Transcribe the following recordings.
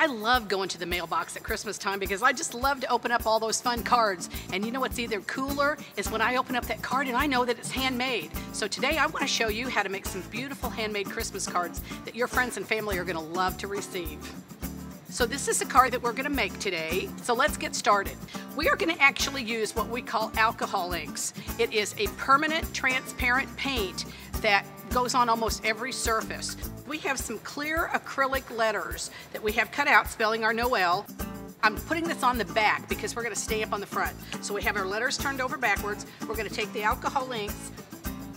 love going to the mailbox at Christmas time because I just love to open up all those fun cards. And you know what's either cooler is when I open up that card and I know that it's handmade. So today I want to show you how to make some beautiful handmade Christmas cards that your friends and family are going to love to receive. So this is the card that we're going to make today. So let's get started. We are going to actually use what we call alcohol inks. It is a permanent transparent paint that goes on almost every surface. We have some clear acrylic letters that we have cut out spelling our Noel. I'm putting this on the back because we're going to stamp on the front. So we have our letters turned over backwards. We're going to take the alcohol inks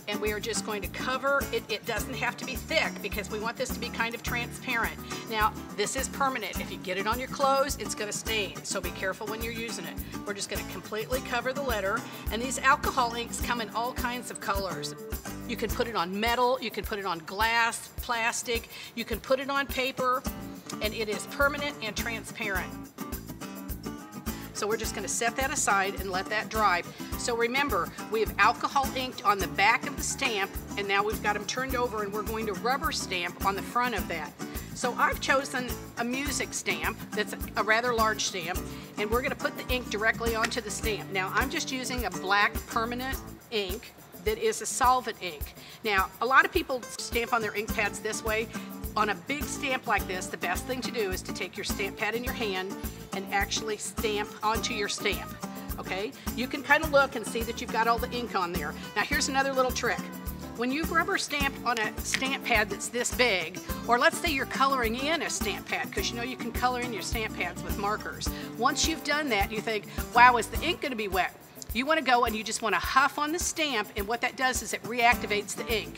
and we are just going to cover it. It doesn't have to be thick because we want this to be kind of transparent. Now, this is permanent. If you get it on your clothes, it's going to stain, so be careful when you're using it. We're just going to completely cover the letter, and these alcohol inks come in all kinds of colors. You can put it on metal, you can put it on glass, plastic, you can put it on paper, and it is permanent and transparent. So we're just going to set that aside and let that dry. So remember, we have alcohol inked on the back of the stamp, and now we've got them turned over and we're going to rubber stamp on the front of that. So I've chosen a music stamp that's a rather large stamp, and we're going to put the ink directly onto the stamp. Now I'm just using a black permanent ink that is a solvent ink. Now a lot of people stamp on their ink pads this way. On a big stamp like this, the best thing to do is to take your stamp pad in your hand and actually stamp onto your stamp, okay? You can kind of look and see that you've got all the ink on there. Now here's another little trick. When you rubber stamp on a stamp pad that's this big, or let's say you're coloring in a stamp pad, because you know you can color in your stamp pads with markers. Once you've done that, you think, wow, is the ink gonna be wet? You wanna go and you just wanna huff on the stamp, and what that does is it reactivates the ink.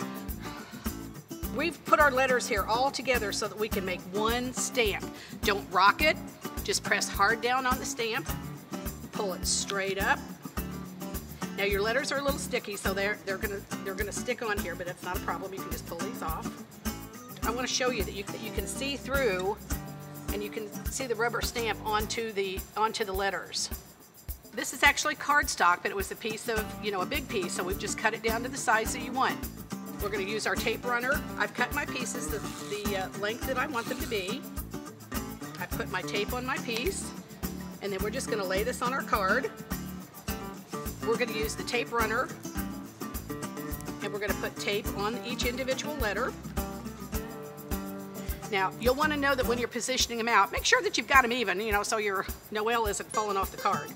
We've put our letters here all together so that we can make one stamp. Don't rock it, just press hard down on the stamp, pull it straight up. Now your letters are a little sticky, so they're gonna stick on here, but it's not a problem. You can just pull these off. I want to show you that you can see through, and you can see the rubber stamp onto the letters. This is actually cardstock, but it was a piece of, a big piece, so we've just cut it down to the size that you want. We're going to use our tape runner. I've cut my pieces the length that I want them to be. I put my tape on my piece, and then we're just going to lay this on our card. We're going to use the tape runner, and we're going to put tape on each individual letter. Now, you'll want to know that when you're positioning them out, make sure that you've got them even, so your Noel isn't falling off the card.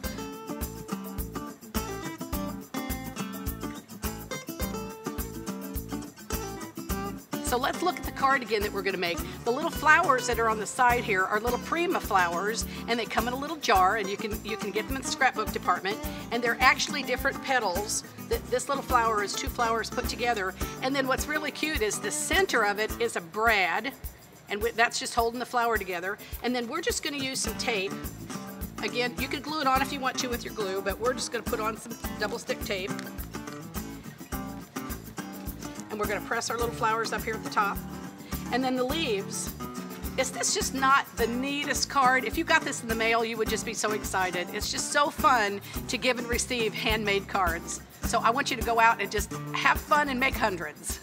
So let's look at the card again that we're going to make. The little flowers that are on the side here are little Prima flowers, and they come in a little jar, and you can get them in the scrapbook department, and they're actually different petals. This little flower is two flowers put together, and then what's really cute is the center of it is a brad, and that's just holding the flower together. And then we're just going to use some tape. Again, you could glue it on if you want to with your glue, but we're just going to put on some double stick tape. We're going to press our little flowers up here at the top. And then the leaves, is this just not the neatest card? If you got this in the mail, you would just be so excited. It's just so fun to give and receive handmade cards. So I want you to go out and just have fun and make hundreds.